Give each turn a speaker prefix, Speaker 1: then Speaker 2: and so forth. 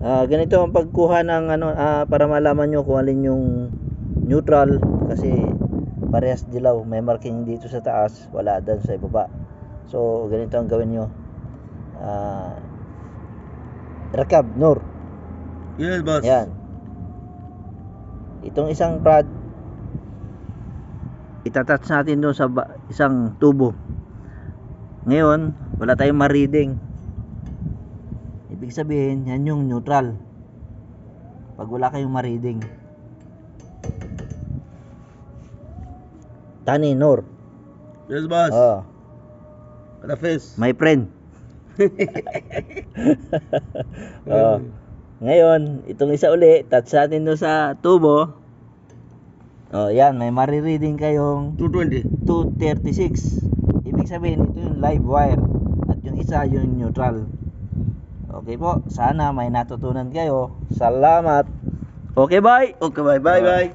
Speaker 1: Ganito ang pagkuha ng para malaman nyo kung alin yung neutral, kasi parehas dilaw, may marking dito sa taas, wala doon sa ibaba. So ganito ang gawin nyo. Rakab, Nur.
Speaker 2: Yes, boss.
Speaker 1: Yan. Itong isang prod, itatouch natin doon sa isang tubo. Ngayon, wala tayong ma-reading. Ibig sabihin, yan yung neutral. Pag wala kayong ma-reading. Tani, Nur.
Speaker 2: Yes, boss.
Speaker 1: Oh,
Speaker 2: Kalafis.
Speaker 1: my friend. Oh. Ngayon, itong isa uli, touch natin doon sa tubo. Oh, yan, may mari-reading kayong
Speaker 2: 220.
Speaker 1: 236. Ibig sabihin, ito yung live wire at yung isa yung neutral. Okay po, sana may natutunan kayo. Salamat. Okay, bye.
Speaker 2: Okay, bye, bye, bye.